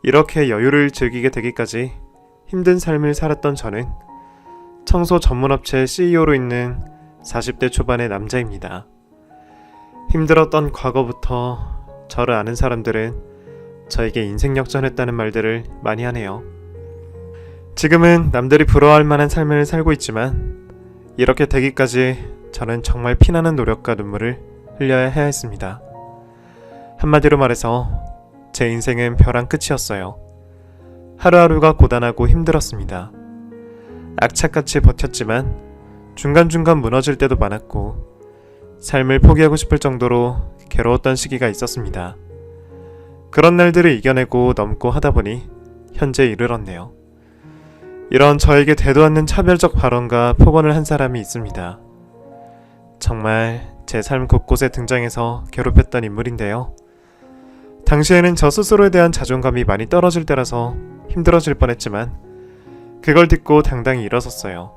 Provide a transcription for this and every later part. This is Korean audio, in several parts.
이렇게 여유를 즐기게 되기까지 힘든 삶을 살았던 저는 청소 전문업체 CEO로 있는 40대 초반의 남자입니다. 힘들었던 과거부터 저를 아는 사람들은 저에게 인생 역전했다는 말들을 많이 하네요. 지금은 남들이 부러워할 만한 삶을 살고 있지만 이렇게 되기까지 저는 정말 피나는 노력과 눈물을 흘려야 해야 했습니다. 한마디로 말해서 제 인생은 벼랑 끝이었어요. 하루하루가 고단하고 힘들었습니다. 악착같이 버텼지만 중간중간 무너질 때도 많았고 삶을 포기하고 싶을 정도로 괴로웠던 시기가 있었습니다. 그런 날들을 이겨내고 넘고 하다 보니 현재 이르렀네요. 이런 저에게 대도 않는 차별적 발언과 폭언을 한 사람이 있습니다. 정말 제 삶 곳곳에 등장해서 괴롭혔던 인물인데요. 당시에는 저 스스로에 대한 자존감이 많이 떨어질 때라서 힘들어질 뻔했지만 그걸 딛고 당당히 일어섰어요.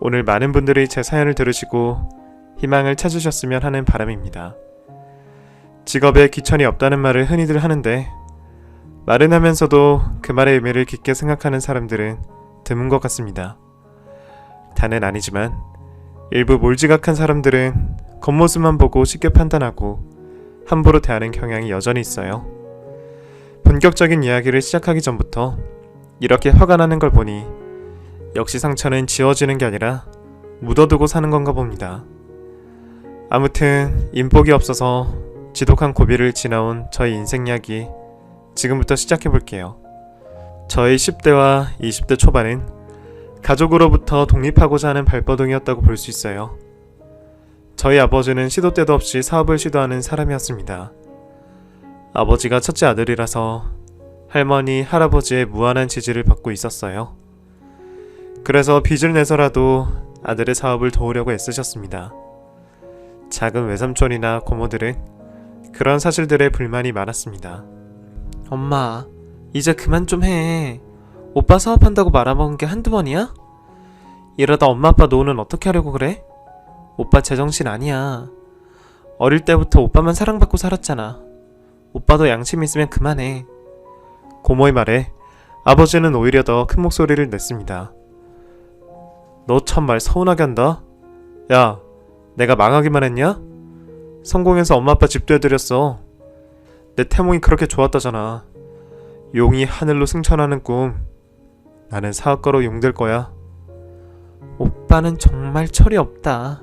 오늘 많은 분들이 제 사연을 들으시고 희망을 찾으셨으면 하는 바람입니다. 직업에 귀천이 없다는 말을 흔히들 하는데 말은 하면서도 그 말의 의미를 깊게 생각하는 사람들은 드문 것 같습니다. 다는 아니지만 일부 몰지각한 사람들은 겉모습만 보고 쉽게 판단하고 함부로 대하는 경향이 여전히 있어요. 본격적인 이야기를 시작하기 전부터 이렇게 화가 나는 걸 보니 역시 상처는 지워지는 게 아니라 묻어두고 사는 건가 봅니다. 아무튼 인복이 없어서 지독한 고비를 지나온 저의 인생 이야기 지금부터 시작해볼게요. 저의 10대와 20대 초반은 가족으로부터 독립하고자 하는 발버둥이었다고 볼 수 있어요. 저희 아버지는 시도 때도 없이 사업을 시도하는 사람이었습니다. 아버지가 첫째 아들이라서 할머니, 할아버지의 무한한 지지를 받고 있었어요. 그래서 빚을 내서라도 아들의 사업을 도우려고 애쓰셨습니다. 작은 외삼촌이나 고모들은 그런 사실들에 불만이 많았습니다. 엄마, 이제 그만 좀 해. 오빠 사업한다고 말아먹은 게 한두 번이야? 이러다 엄마 아빠 노후는 어떻게 하려고 그래? 오빠 제정신 아니야. 어릴 때부터 오빠만 사랑받고 살았잖아. 오빠도 양심 있으면 그만해. 고모의 말에 아버지는 오히려 더 큰 목소리를 냈습니다. 너 참말 서운하게 한다? 야, 내가 망하기만 했냐? 성공해서 엄마 아빠 집도 해드렸어. 내 태몽이 그렇게 좋았다잖아. 용이 하늘로 승천하는 꿈. 나는 사업가로 용될 거야. 오빠는 정말 철이 없다.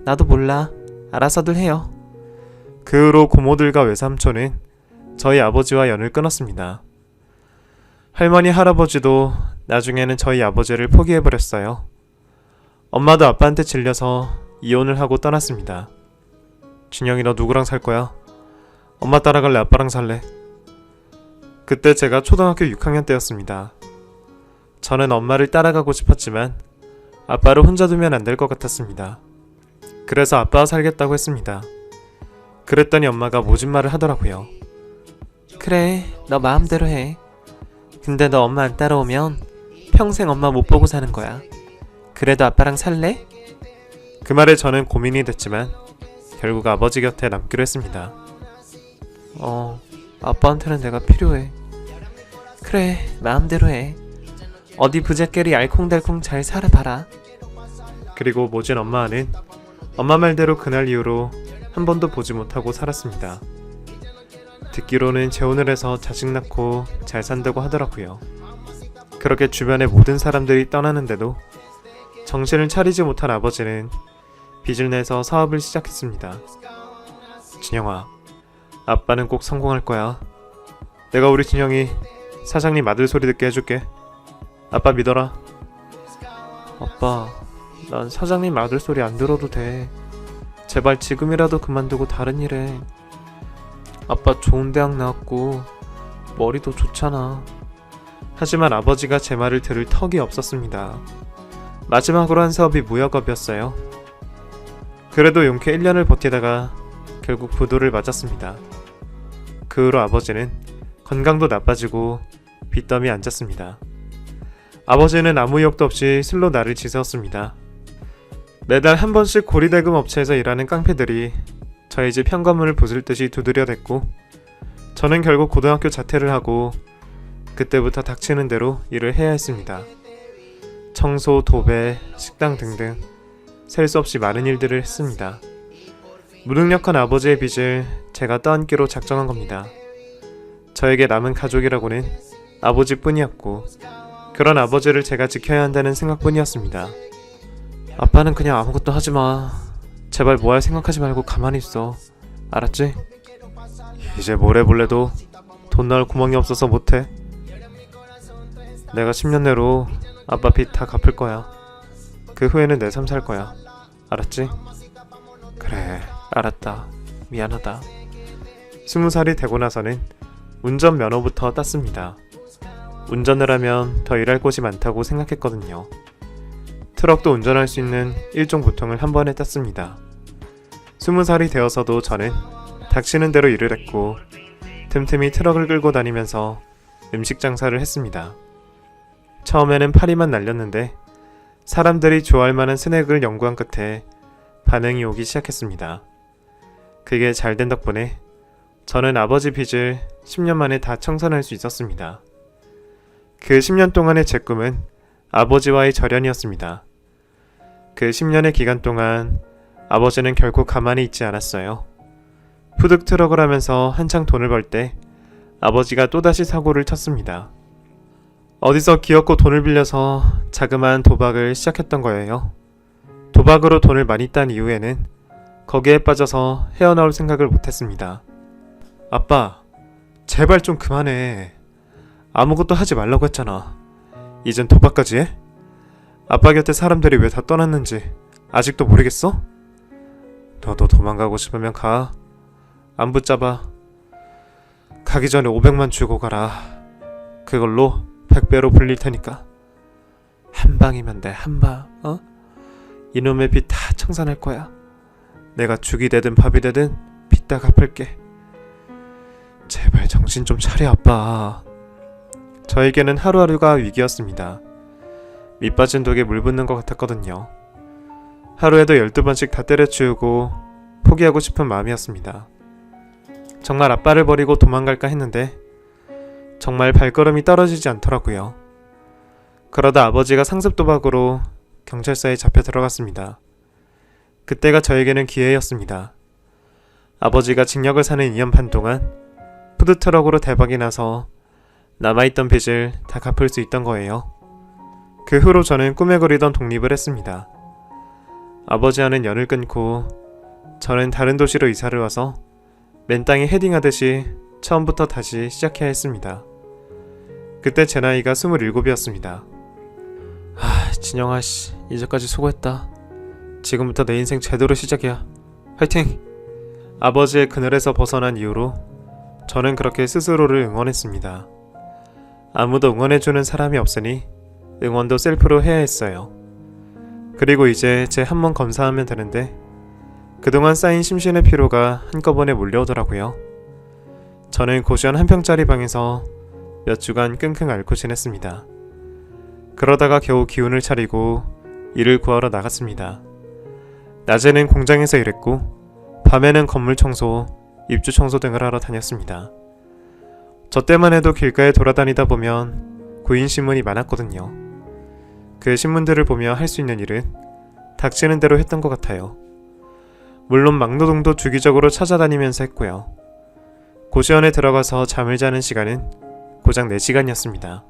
나도 몰라. 알아서들 해요. 그 후로 고모들과 외삼촌은 저희 아버지와 연을 끊었습니다. 할머니, 할아버지도 나중에는 저희 아버지를 포기해버렸어요. 엄마도 아빠한테 질려서 이혼을 하고 떠났습니다. 준영이, 너 누구랑 살 거야? 엄마 따라갈래? 아빠랑 살래? 그때 제가 초등학교 6학년 때였습니다. 저는 엄마를 따라가고 싶었지만 아빠를 혼자 두면 안 될 것 같았습니다. 그래서 아빠와 살겠다고 했습니다. 그랬더니 엄마가 모진 말을 하더라고요. 그래, 너 마음대로 해. 근데 너 엄마 안 따라오면 평생 엄마 못 보고 사는 거야. 그래도 아빠랑 살래? 그 말에 저는 고민이 됐지만 결국 아버지 곁에 남기로 했습니다. 아빠한테는 내가 필요해. 그래, 마음대로 해. 어디 부잣개리 알콩달콩 잘 살아봐라. 그리고 모진 엄마는 엄마 말대로 그날 이후로 한 번도 보지 못하고 살았습니다. 듣기로는 재혼을 해서 자식 낳고 잘 산다고 하더라고요. 그렇게 주변의 모든 사람들이 떠나는데도 정신을 차리지 못한 아버지는 빚을 내서 사업을 시작했습니다. 진영아, 아빠는 꼭 성공할 거야. 내가 우리 진영이 사장님 아들 소리 듣게 해줄게. 아빠 믿어라. 아빠, 난 사장님 아들 소리 안 들어도 돼. 제발 지금이라도 그만두고 다른 일 해. 아빠 좋은 대학 나왔고 머리도 좋잖아. 하지만 아버지가 제 말을 들을 턱이 없었습니다. 마지막으로 한 사업이 무역업이었어요. 그래도 용케 1년을 버티다가 결국 부도를 맞았습니다. 그 후로 아버지는 건강도 나빠지고 빚더미에 앉았습니다. 아버지는 아무 이욕도 없이 술로 나를 지새웠습니다. 매달 한 번씩 고리대금 업체에서 일하는 깡패들이 저희 집 현관문을 부술 듯이 두드려댔고 저는 결국 고등학교 자퇴를 하고 그때부터 닥치는 대로 일을 해야 했습니다. 청소, 도배, 식당 등등 셀 수 없이 많은 일들을 했습니다. 무능력한 아버지의 빚을 제가 떠안기로 작정한 겁니다. 저에게 남은 가족이라고는 아버지뿐이었고 그런 아버지를 제가 지켜야 한다는 생각뿐이었습니다. 아빠는 그냥 아무것도 하지마. 제발 뭐 할 생각하지 말고 가만히 있어. 알았지? 이제 뭘 해볼래도 돈 나올 구멍이 없어서 못해. 내가 10년 내로 아빠 빚 다 갚을 거야. 그 후에는 내 삶 살 거야. 알았지? 그래, 알았다. 미안하다. 20살이 되고 나서는 운전면허부터 땄습니다. 운전을 하면 더 일할 곳이 많다고 생각했거든요. 트럭도 운전할 수 있는 일종 보통을 한 번에 땄습니다. 20살이 되어서도 저는 닥치는 대로 일을 했고 틈틈이 트럭을 끌고 다니면서 음식 장사를 했습니다. 처음에는 파리만 날렸는데 사람들이 좋아할 만한 스낵을 연구한 끝에 반응이 오기 시작했습니다. 그게 잘 된 덕분에 저는 아버지 빚을 10년 만에 다 청산할 수 있었습니다. 그 10년 동안의 제 꿈은 아버지와의 절연이었습니다. 그 10년의 기간 동안 아버지는 결코 가만히 있지 않았어요. 푸드트럭을 하면서 한창 돈을 벌 때 아버지가 또다시 사고를 쳤습니다. 어디서 기어코 돈을 빌려서 자그마한 도박을 시작했던 거예요. 도박으로 돈을 많이 딴 이후에는 거기에 빠져서 헤어나올 생각을 못했습니다. 아빠, 제발 좀 그만해. 아무것도 하지 말라고 했잖아. 이젠 도박까지 해? 아빠 곁에 사람들이 왜 다 떠났는지 아직도 모르겠어? 너도 도망가고 싶으면 가. 안 붙잡아. 가기 전에 500만 주고 가라. 그걸로 100배로 불릴 테니까. 한 방이면 돼, 한 방. 어? 이놈의 빚 다 청산할 거야. 내가 죽이 되든 밥이 되든 빚 다 갚을게. 제발 정신 좀 차려, 아빠. 저에게는 하루하루가 위기였습니다. 밑빠진 독에 물 붓는 것 같았거든요. 하루에도 12번씩 다 때려치우고 포기하고 싶은 마음이었습니다. 정말 아빠를 버리고 도망갈까 했는데 정말 발걸음이 떨어지지 않더라고요. 그러다 아버지가 상습도박으로 경찰서에 잡혀 들어갔습니다. 그때가 저에게는 기회였습니다. 아버지가 징역을 사는 2년 반 동안 푸드트럭으로 대박이 나서 남아있던 빚을 다 갚을 수 있던 거예요. 그 후로 저는 꿈에 그리던 독립을 했습니다. 아버지와는 연을 끊고 저는 다른 도시로 이사를 와서 맨 땅에 헤딩하듯이 처음부터 다시 시작해야 했습니다. 그때 제 나이가 27이었습니다. 진영아 씨, 이제까지 수고했다. 지금부터 내 인생 제대로 시작이야. 화이팅! 아버지의 그늘에서 벗어난 이후로 저는 그렇게 스스로를 응원했습니다. 아무도 응원해주는 사람이 없으니 응원도 셀프로 해야 했어요. 그리고 이제 제 한 번 검사하면 되는데 그동안 쌓인 심신의 피로가 한꺼번에 몰려오더라고요. 저는 고시원 한 평짜리 방에서 몇 주간 끙끙 앓고 지냈습니다. 그러다가 겨우 기운을 차리고 일을 구하러 나갔습니다. 낮에는 공장에서 일했고 밤에는 건물 청소, 입주 청소 등을 하러 다녔습니다. 저 때만 해도 길가에 돌아다니다 보면 구인 신문이 많았거든요. 그 신문들을 보며 할 수 있는 일은 닥치는 대로 했던 것 같아요. 물론 막노동도 주기적으로 찾아다니면서 했고요. 고시원에 들어가서 잠을 자는 시간은 고작 4시간이었습니다.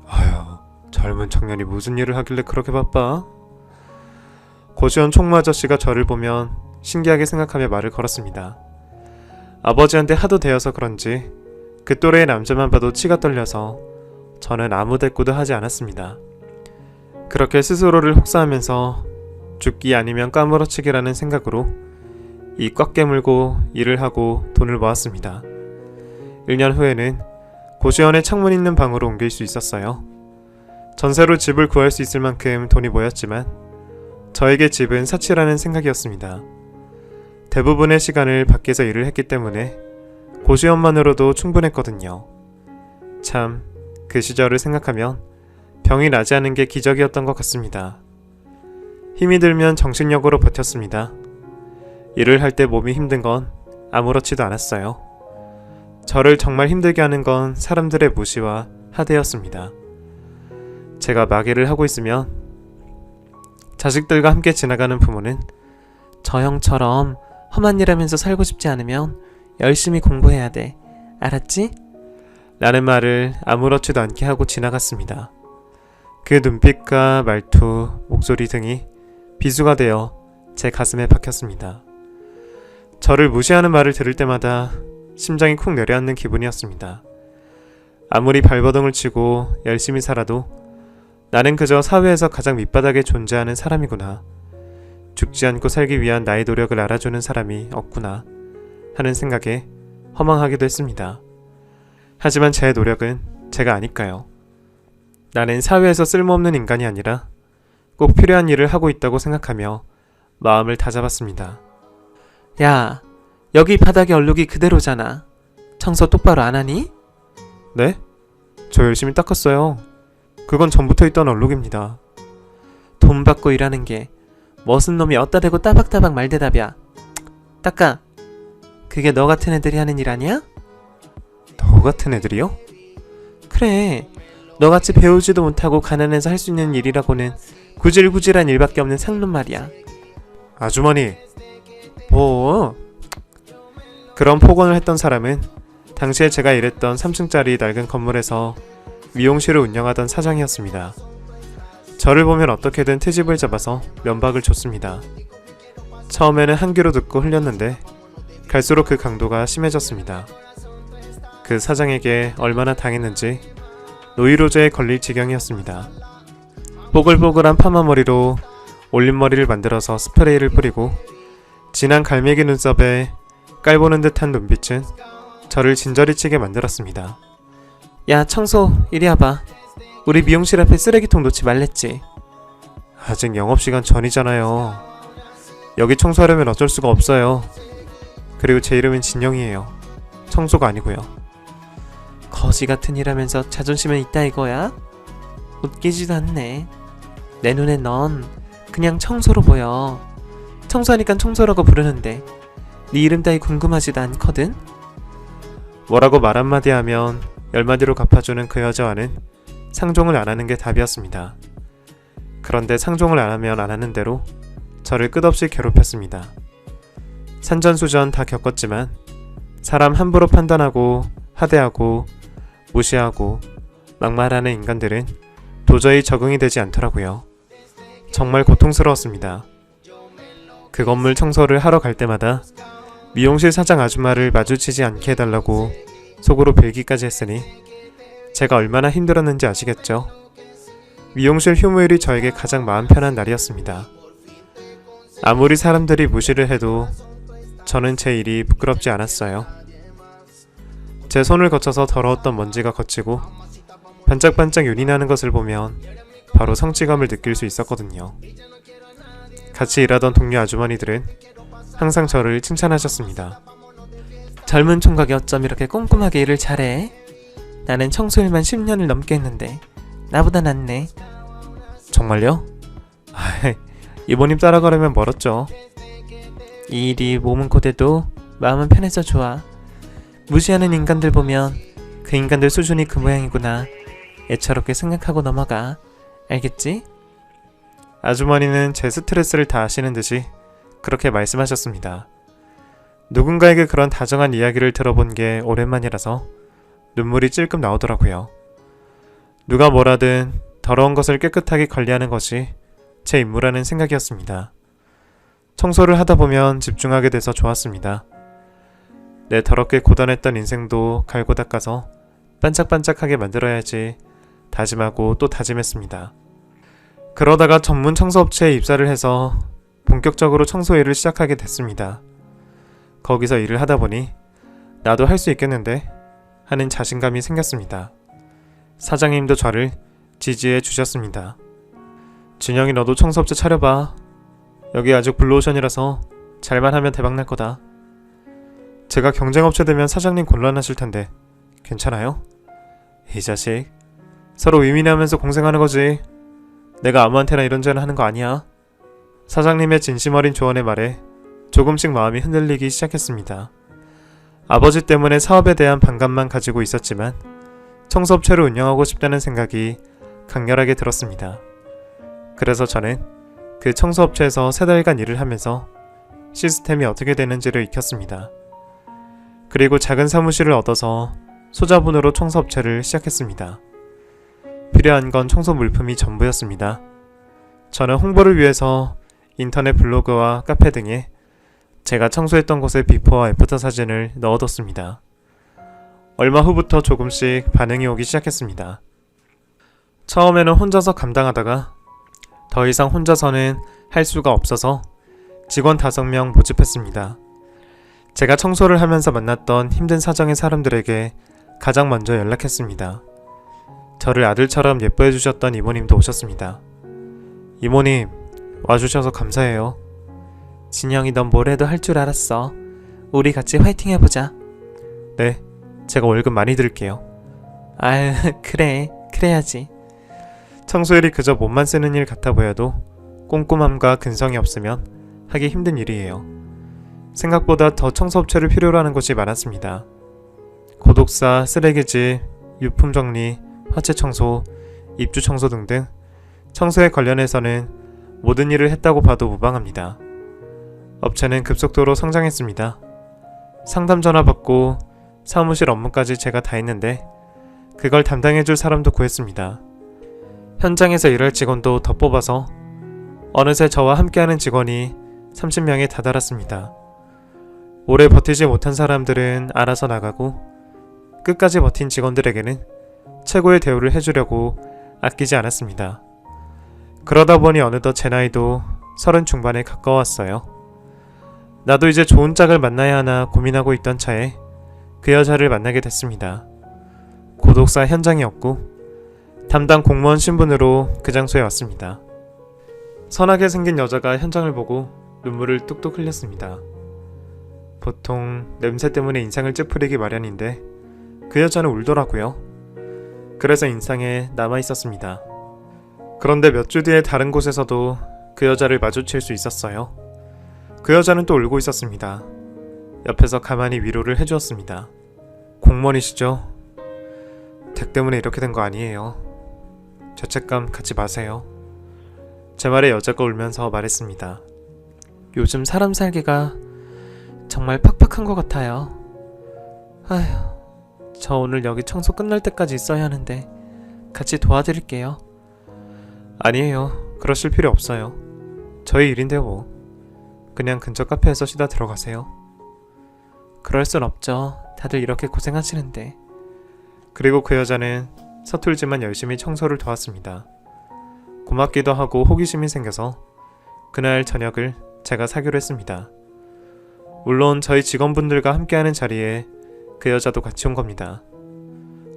아휴, 젊은 청년이 무슨 일을 하길래 그렇게 바빠? 고시원 총무 아저씨가 저를 보면 신기하게 생각하며 말을 걸었습니다. 아버지한테 하도 대여서 그런지 그 또래의 남자만 봐도 치가 떨려서 저는 아무 대꾸도 하지 않았습니다. 그렇게 스스로를 혹사하면서 죽기 아니면 까무러치기라는 생각으로 이 꽉 깨물고 일을 하고 돈을 모았습니다. 1년 후에는 고시원에 창문 있는 방으로 옮길 수 있었어요. 전세로 집을 구할 수 있을 만큼 돈이 모였지만 저에게 집은 사치라는 생각이었습니다. 대부분의 시간을 밖에서 일을 했기 때문에 고시원만으로도 충분했거든요. 참, 그 시절을 생각하면 병이 나지 않은 게 기적이었던 것 같습니다. 힘이 들면 정신력으로 버텼습니다. 일을 할 때 몸이 힘든 건 아무렇지도 않았어요. 저를 정말 힘들게 하는 건 사람들의 무시와 하대였습니다. 제가 마개를 하고 있으면 자식들과 함께 지나가는 부모는 저 형처럼 험한 일 하면서 살고 싶지 않으면 열심히 공부해야 돼. 알았지? 라는 말을 아무렇지도 않게 하고 지나갔습니다. 그 눈빛과 말투, 목소리 등이 비수가 되어 제 가슴에 박혔습니다. 저를 무시하는 말을 들을 때마다 심장이 쿵 내려앉는 기분이었습니다. 아무리 발버둥을 치고 열심히 살아도 나는 그저 사회에서 가장 밑바닥에 존재하는 사람이구나. 죽지 않고 살기 위한 나의 노력을 알아주는 사람이 없구나 하는 생각에 허망하기도 했습니다. 하지만 제 노력은 제가 아닐까요? 나는 사회에서 쓸모없는 인간이 아니라 꼭 필요한 일을 하고 있다고 생각하며 마음을 다잡았습니다. 야, 여기 바닥에 얼룩이 그대로잖아. 청소 똑바로 안 하니? 네? 저 열심히 닦았어요. 그건 전부터 있던 얼룩입니다. 돈 받고 일하는 게 무슨 놈이 어따 대고 따박따박 말대답이야. 닦아. 그게 너 같은 애들이 하는 일 아니야? 너 같은 애들이요? 그래. 너같이 배우지도 못하고 가난해서 할 수 있는 일이라고는 구질구질한 일밖에 없는 상놈 말이야. 아주머니. 뭐? 그런 폭언을 했던 사람은 당시에 제가 일했던 3층짜리 낡은 건물에서 미용실을 운영하던 사장이었습니다. 저를 보면 어떻게든 트집을 잡아서 면박을 줬습니다. 처음에는 한 귀로 듣고 흘렸는데 갈수록 그 강도가 심해졌습니다. 그 사장에게 얼마나 당했는지 노이로제에 걸릴 지경이었습니다. 뽀글뽀글한 파마머리로 올림머리를 만들어서 스프레이를 뿌리고 진한 갈매기 눈썹에 깔보는 듯한 눈빛은 저를 진저리 치게 만들었습니다. 야, 청소 이리 와봐. 우리 미용실 앞에 쓰레기통 놓지 말랬지. 아직 영업시간 전이잖아요. 여기 청소하려면 어쩔 수가 없어요. 그리고 제 이름은 진영이에요. 청소가 아니고요. 거지 같은 일 하면서 자존심은 있다 이거야? 웃기지도 않네. 내 눈엔 넌 그냥 청소로 보여. 청소하니까 청소라고 부르는데 네 이름 따위 궁금하지도 않거든? 뭐라고 말 한마디 하면 열마디로 갚아주는 그 여자와는 상종을 안 하는 게 답이었습니다. 그런데 상종을 안 하면 안 하는 대로 저를 끝없이 괴롭혔습니다. 산전수전 다 겪었지만 사람 함부로 판단하고 하대하고 무시하고 막말하는 인간들은 도저히 적응이 되지 않더라고요. 정말 고통스러웠습니다. 그 건물 청소를 하러 갈 때마다 미용실 사장 아줌마를 마주치지 않게 해달라고 속으로 빌기까지 했으니 제가 얼마나 힘들었는지 아시겠죠? 미용실 휴무일이 저에게 가장 마음 편한 날이었습니다. 아무리 사람들이 무시를 해도 저는 제 일이 부끄럽지 않았어요. 제 손을 거쳐서 더러웠던 먼지가 걷히고 반짝반짝 윤이 나는 것을 보면 바로 성취감을 느낄 수 있었거든요. 같이 일하던 동료 아주머니들은 항상 저를 칭찬하셨습니다. 젊은 총각이 어쩜 이렇게 꼼꼼하게 일을 잘해? 나는 청소일만 10년을 넘게 했는데 나보다 낫네. 정말요? 이모님 따라가려면 멀었죠. 이 일이 몸은 고돼도 마음은 편해서 좋아. 무시하는 인간들 보면 그 인간들 수준이 그 모양이구나 애처롭게 생각하고 넘어가. 알겠지? 아주머니는 제 스트레스를 다 아시는 듯이 그렇게 말씀하셨습니다. 누군가에게 그런 다정한 이야기를 들어본 게 오랜만이라서 눈물이 찔끔 나오더라고요. 누가 뭐라든 더러운 것을 깨끗하게 관리하는 것이 제 임무라는 생각이었습니다. 청소를 하다 보면 집중하게 돼서 좋았습니다. 내 더럽게 고단했던 인생도 갈고 닦아서 반짝반짝하게 만들어야지 다짐하고 또 다짐했습니다. 그러다가 전문 청소업체에 입사를 해서 본격적으로 청소 일을 시작하게 됐습니다. 거기서 일을 하다 보니 나도 할 수 있겠는데 하는 자신감이 생겼습니다. 사장님도 저를 지지해 주셨습니다. 진영이 너도 청소업체 차려봐. 여기 아직 블루오션이라서 잘만 하면 대박 날 거다. 제가 경쟁업체 되면 사장님 곤란하실 텐데 괜찮아요? 이 자식, 서로 위민하면서 공생하는 거지. 내가 아무한테나 이런저런 하는 거 아니야. 사장님의 진심 어린 조언에 말에 조금씩 마음이 흔들리기 시작했습니다. 아버지 때문에 사업에 대한 반감만 가지고 있었지만 청소업체를 운영하고 싶다는 생각이 강렬하게 들었습니다. 그래서 저는 그 청소업체에서 3달간 일을 하면서 시스템이 어떻게 되는지를 익혔습니다. 그리고 작은 사무실을 얻어서 소자본으로 청소업체를 시작했습니다. 필요한 건 청소 물품이 전부였습니다. 저는 홍보를 위해서 인터넷 블로그와 카페 등에 제가 청소했던 곳의 비포와 애프터 사진을 넣어뒀습니다. 얼마 후부터 조금씩 반응이 오기 시작했습니다. 처음에는 혼자서 감당하다가 더 이상 혼자서는 할 수가 없어서 직원 5명 모집했습니다. 제가 청소를 하면서 만났던 힘든 사정의 사람들에게 가장 먼저 연락했습니다. 저를 아들처럼 예뻐해 주셨던 이모님도 오셨습니다. 이모님, 와주셔서 감사해요. 진영이 넌 뭘 해도 할 줄 알았어. 우리 같이 화이팅 해보자. 네, 제가 월급 많이 드릴게요. 아유, 그래. 그래야지. 청소일이 그저 몸만 쓰는 일 같아 보여도 꼼꼼함과 근성이 없으면 하기 힘든 일이에요. 생각보다 더 청소업체를 필요로 하는 곳이 많았습니다. 고독사, 쓰레기집, 유품 정리, 화채 청소, 입주 청소 등등 청소에 관련해서는 모든 일을 했다고 봐도 무방합니다. 업체는 급속도로 성장했습니다. 상담 전화 받고 사무실 업무까지 제가 다 했는데 그걸 담당해줄 사람도 구했습니다. 현장에서 일할 직원도 더 뽑아서 어느새 저와 함께하는 직원이 30명에 다다랐습니다. 오래 버티지 못한 사람들은 알아서 나가고 끝까지 버틴 직원들에게는 최고의 대우를 해주려고 아끼지 않았습니다. 그러다 보니 어느덧 제 나이도 30 중반에 가까웠어요. 나도 이제 좋은 짝을 만나야 하나 고민하고 있던 차에 그 여자를 만나게 됐습니다. 고독사 현장이었고 담당 공무원 신분으로 그 장소에 왔습니다. 선하게 생긴 여자가 현장을 보고 눈물을 뚝뚝 흘렸습니다. 보통 냄새 때문에 인상을 찌푸리기 마련인데 그 여자는 울더라고요. 그래서 인상에 남아있었습니다. 그런데 몇 주 뒤에 다른 곳에서도 그 여자를 마주칠 수 있었어요. 그 여자는 또 울고 있었습니다. 옆에서 가만히 위로를 해주었습니다. 공무원이시죠? 댁 때문에 이렇게 된 거 아니에요. 죄책감 갖지 마세요. 제 말에 여자가 울면서 말했습니다. 요즘 사람 살기가 정말 팍팍한 것 같아요. 아휴, 저 오늘 여기 청소 끝날 때까지 있어야 하는데 같이 도와드릴게요. 아니에요. 그러실 필요 없어요. 저희 일인데 뭐. 그냥 근처 카페에서 쉬다 들어가세요. 그럴 순 없죠. 다들 이렇게 고생하시는데. 그리고 그 여자는 서툴지만 열심히 청소를 도왔습니다. 고맙기도 하고 호기심이 생겨서 그날 저녁을 제가 사기로 했습니다. 물론 저희 직원분들과 함께하는 자리에 그 여자도 같이 온 겁니다.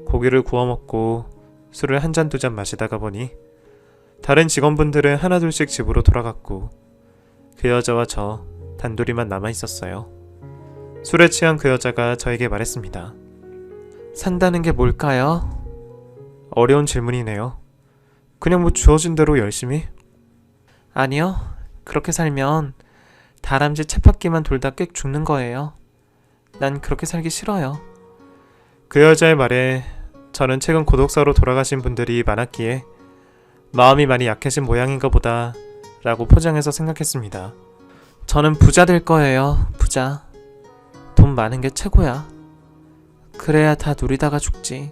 고기를 구워 먹고 술을 한 잔 두 잔 마시다가 보니 다른 직원분들은 하나둘씩 집으로 돌아갔고 그 여자와 저 단둘이만 남아있었어요. 술에 취한 그 여자가 저에게 말했습니다. 산다는 게 뭘까요? 어려운 질문이네요. 그냥 뭐 주어진 대로 열심히? 아니요. 그렇게 살면 다람쥐 쳇바퀴만 돌다 꽥 죽는 거예요. 난 그렇게 살기 싫어요. 그 여자의 말에 저는 최근 고독사로 돌아가신 분들이 많았기에 마음이 많이 약해진 모양인가 보다 라고 포장해서 생각했습니다. 저는 부자 될 거예요. 부자. 돈 많은 게 최고야. 그래야 다 누리다가 죽지.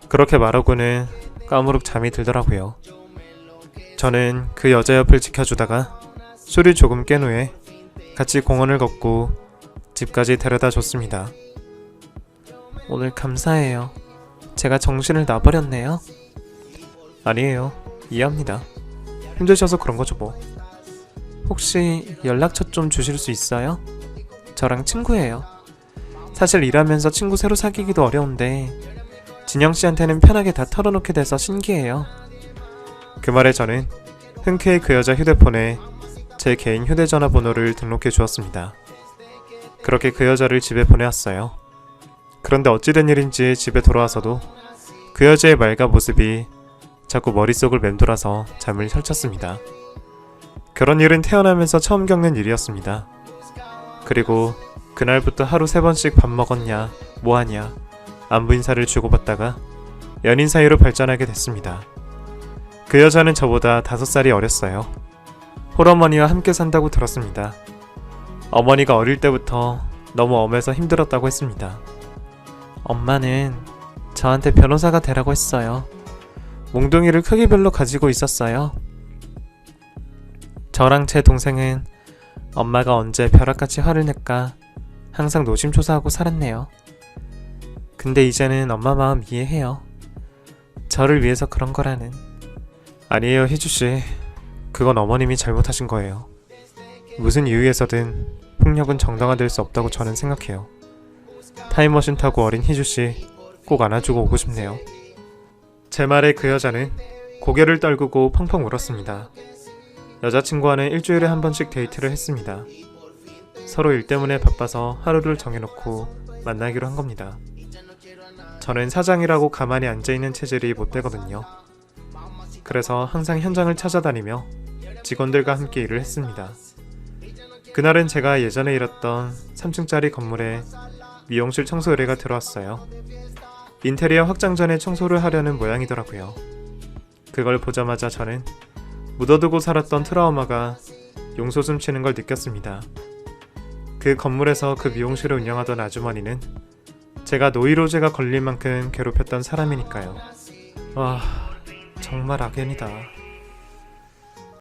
그렇게 말하고는 까무룩 잠이 들더라고요. 저는 그 여자 옆을 지켜주다가 술이 조금 깬 후에 같이 공원을 걷고 집까지 데려다 줬습니다. 오늘 감사해요. 제가 정신을 놔버렸네요. 아니에요. 이해합니다. 힘드셔서 그런 거죠 뭐. 혹시 연락처 좀 주실 수 있어요? 저랑 친구예요. 사실 일하면서 친구 새로 사귀기도 어려운데 진영씨한테는 편하게 다 털어놓게 돼서 신기해요. 그 말에 저는 흔쾌히 그 여자 휴대폰에 제 개인 휴대전화 번호를 등록해 주었습니다. 그렇게 그 여자를 집에 보내왔어요. 그런데 어찌된 일인지 집에 돌아와서도 그 여자의 말과 모습이 자꾸 머릿속을 맴돌아서 잠을 설쳤습니다. 그런 일은 태어나면서 처음 겪는 일이었습니다. 그리고 그날부터 하루 3번씩 밥 먹었냐, 뭐하냐, 안부 인사를 주고받다가 연인 사이로 발전하게 됐습니다. 그 여자는 저보다 5살이 어렸어요. 홀어머니와 함께 산다고 들었습니다. 어머니가 어릴 때부터 너무 엄해서 힘들었다고 했습니다. 엄마는 저한테 변호사가 되라고 했어요. 몽둥이를 크기별로 가지고 있었어요. 저랑 제 동생은 엄마가 언제 벼락같이 화를 낼까 항상 노심초사하고 살았네요. 근데 이제는 엄마 마음 이해해요. 저를 위해서 그런 거라는. 아니에요, 희주씨. 그건 어머님이 잘못하신 거예요. 무슨 이유에서든 폭력은 정당화될 수 없다고 저는 생각해요. 타임머신 타고 어린 희주씨 꼭 안아주고 오고 싶네요. 제 말에 그 여자는 고개를 떨구고 펑펑 울었습니다. 여자친구와는 일주일에 한 번씩 데이트를 했습니다. 서로 일 때문에 바빠서 하루를 정해놓고 만나기로 한 겁니다. 저는 사장이라고 가만히 앉아있는 체질이 못 되거든요. 그래서 항상 현장을 찾아다니며 직원들과 함께 일을 했습니다. 그날은 제가 예전에 일했던 3층짜리 건물에 미용실 청소 의뢰가 들어왔어요. 인테리어 확장 전에 청소를 하려는 모양이더라고요. 그걸 보자마자 저는 묻어두고 살았던 트라우마가 용솟음 치는 걸 느꼈습니다. 그 건물에서 그 미용실을 운영하던 아주머니는 제가 노이로제가 걸릴 만큼 괴롭혔던 사람이니까요. 와, 정말 악연이다.